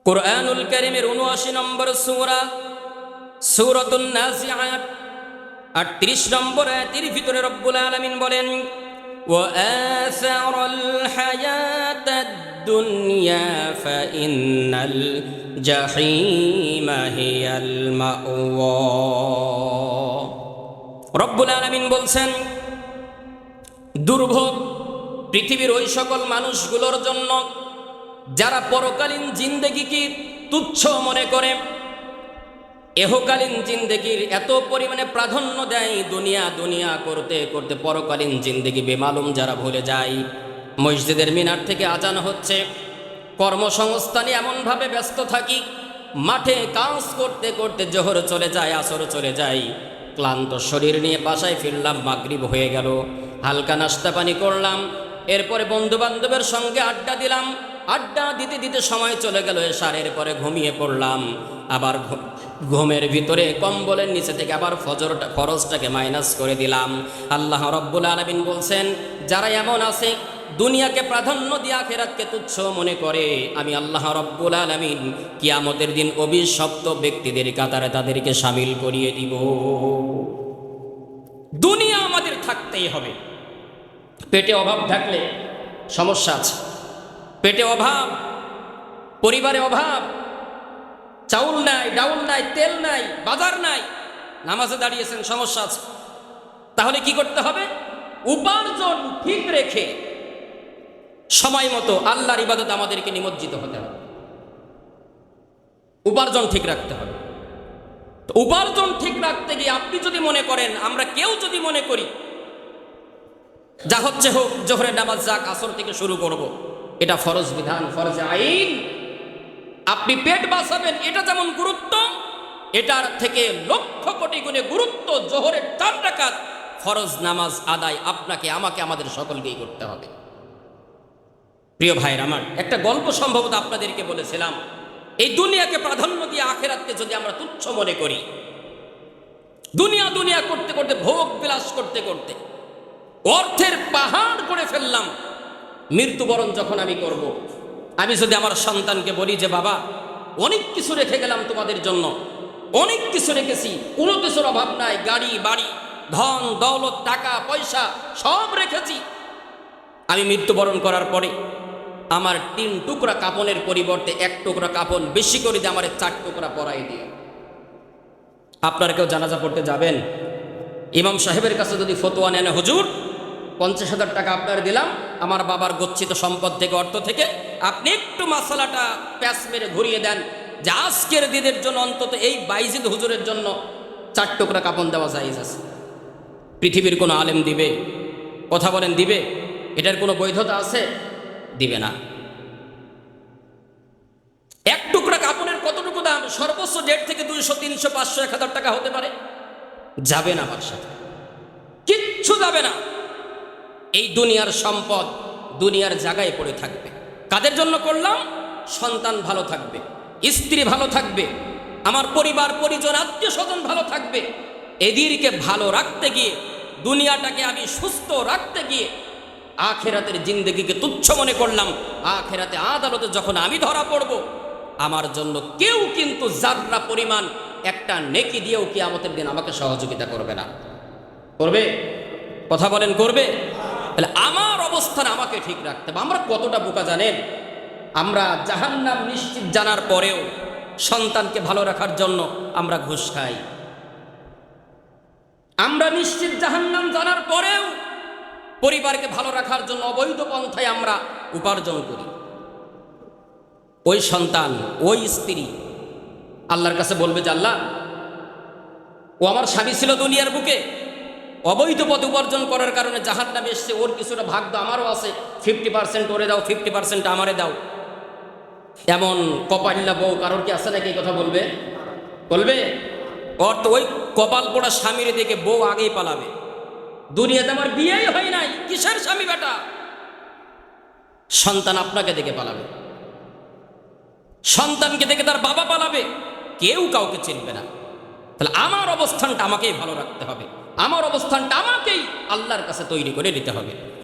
কুরআনুল কারীমের ৭৯ নম্বর সূরা সূরাতুন নাজিআত ৩৮ নম্বর আয়াতের ভিতরে রব্বুল আলামিন বলেন, ওয়া আসারাল হায়াতাদ দুনিয়া ফাইন্নাল জাহিমা হিয়াল মাওয়া। রব্বুল আলামিন বলছেন, দুর্ভোগ পৃথিবীর ওই সকল মানুষগুলোর জন্য যারা পরকালীন জিন্দেগিকে তুচ্ছ মনে করে, এহকালীন জিন্দেগির এত পরিমাণে প্রাধান্য দেয়, দুনিয়া দুনিয়া করতে করতে পরকালীন জিন্দেগি বেমালুম যারা ভুলে যায়। মসজিদের মিনার থেকে আজান হচ্ছে, কর্মসংস্থানে এমনভাবে ব্যস্ত থাকি, মাঠে কাজ করতে করতে জোহর চলে যায়, আসর চলে যায়, ক্লান্ত শরীর নিয়ে বাসায় ফিরলাম, মাগরিব হয়ে গেল, হালকা নাস্তা পানি করলাম, এরপরে বন্ধু বান্ধবের সঙ্গে আড্ডা দিলাম, আড্ডা দিতে দিতে সময় চলে গেল এশারের পরে ঘুমিয়ে পড়লাম, আবার ঘুমের ভিতরে কম্বলের নিচে থেকে আবার ফরজটাকে মাইনাস করে দিলাম। আল্লাহ রব্বুল আলামিন বলছেন, যারা এমন আছে দুনিয়াকে প্রাধান্য দিয়ে আখিরাতকে তুচ্ছ মনে করে, আমি আল্লাহ রব্বুল আলামিন কিয়ামতের দিন অভিশপ্ত ব্যক্তিদের কাতারে তাদেরকে শামিল করিয়ে দিব। দুনিয়া আমাদের থাকতেই হবে। পেটে অভাব থাকলে সমস্যা আছে, পেটে অভাব, পরিবারে অভাব, চাউল নাই, ডাউল নাই, তেল নাই, বাজার নাই, নামাজে দাঁড়িয়েছেন, সমস্যা আছে। তাহলে কি করতে হবে? উপার্জন ঠিক রেখে সময় মতো আল্লাহর ইবাদত আমাদেরকে নিমজ্জিত হতে হবে। উপার্জন ঠিক রাখতে হবে। তো উপার্জন ঠিক রাখতে গিয়ে আপনি যদি মনে করেন, আমরা কেউ যদি মনে করি যা হচ্ছে হোক, জোহরের নামাজ যাক, আসর থেকে শুরু করব, এটা ফরজ বিধান, ফরজে আইন, আপনি পেট বাঁচাবেন, এটা যেমন গুরুত্ব, এটার থেকে লক্ষ কোটি গুণে গুরুত্ব জোহরের ৪ রাকাত ফরজ নামাজ আদায় আপনাকে, আমাকে, আমাদের সকলকেই করতে হবে। প্রিয় ভাইয়ের আমার, একটা গল্প সম্ভবত আপনাদেরকে বলেছিলাম, এই দুনিয়াকে প্রাধান্য দিয়ে আখিরাতকে যদি আমরা তুচ্ছ মনে করি, দুনিয়া দুনিয়া করতে করতে, ভোগ বিলাস করতে করতে অর্থের পাহাড় করে ফেললাম, মৃত্যুবরণ যখন আমি করব, আমি যদি আমার সন্তানকে বলি যে বাবা অনেক কিছু রেখে গেলাম তোমাদের জন্য, অনেক কিছু রেখেছি, কোনো কিছুর অভাব নাই, গাড়ি বাড়ি, ধন দৌলত, টাকা পয়সা সব রেখেছি, আমি মৃত্যুবরণ করার পরে আমার 3 টুকরা কাপনের পরিবর্তে 1 টুকরা কাপন বেশি করে দিয়ে আমার 4 টুকরা পরাই দিয়ে, আপনারা কেউ জানাজা পড়তে যাবেন? ইমাম সাহেবের কাছে যদি ফতোয়া নেন, হুজুর 50,000 টাকা আপনার দিলাম আমার বাবার গচ্ছিত সম্পদ থেকে, অর্থ থেকে, আপনি একটু মাসালাটা প্যাঁচ মেরে ঘুরিয়ে দেন যে আজকের দিনের জন্য অন্তত এই বাইজিদ হুজুরের জন্য 4 টুকরা কাপন দেওয়া জায়েজ আছে। পৃথিবীর কোনো আলেম দিবে? কথা বলেন, দিবে? এটার কোনো বৈধতা আছে? দিবে না। 1 টুকরা কাপনের কতটুকু দাম? সর্বোচ্চ 1.5 থেকে 200, 300, 500, 1000 টাকা হতে পারে। যাবে না, আমার সাথে কিচ্ছু যাবে না। এই দুনিয়ার সম্পদ দুনিয়ার জায়গায় পড়ে থাকবে। কাদের জন্য করলাম? সন্তান ভালো থাকবে, স্ত্রী ভালো থাকবে, আমার পরিবার পরিজন আত্মীয় স্বজন ভালো থাকবে। এদেরকে ভালো রাখতে গিয়ে, দুনিয়াটাকে আমি সুস্থ রাখতে গিয়ে আখিরাতের জিন্দেগিকে তুচ্ছ মনে করলাম। আখিরাতে আদালতে যখন আমি ধরা পড়ব, আমার জন্য কেউ কিন্তু যাররা পরিমাণ একটা নেকি দিয়েও কিয়ামতের দিন আমাকে সহযোগিতা করবে না। করবে? কথা বলেন, করবে? তাহলে আমার অবস্থান আমাকে ঠিক রাখতে হবে। আমরা কতটা বোকা জানেন? আমরা জাহান্নাম নিশ্চিত জানার পরেও সন্তানকে ভালো রাখার জন্য আমরা ঘুষ খাই। আমরা নিশ্চিত জাহান্নাম জানার পরেও পরিবারকে ভালো রাখার জন্য অবৈধ পন্থায় আমরা উপার্জন করি। ওই সন্তান, ওই স্ত্রী আল্লাহর কাছে বলবে যে আল্লাহ, ও আমার স্বামী ছিল দুনিয়ার বুকে, অবৈধ পথ উপার্জন করার কারণে জাহান্নামে এসছে, ওর কিছুটা ভাগ দাও, আমারও আছে, 50% ওরে দাও, 50% আমারে দাও। এমন কপাল্লা বউ কারোর কি আছে নাকি? এই কথা বলবে? বলবে? ওর তো ওই কপাল পোড়া স্বামীর দিকে বউ আগেই পালাবে। দুনিয়াতে আমার বিয়েই হয় নাই, কিসের স্বামী বেটা? সন্তান আপনাকে দেখে পালাবে, সন্তানকে দেখে তার বাবা পালাবে, কেউ কাউকে চিনবে না। তাহলে আমার অবস্থানটা আমাকেই ভালো রাখতে হবে, আমার অবস্থানটা আমাকেই আল্লাহর কাছে তৈরি করে নিতে হবে।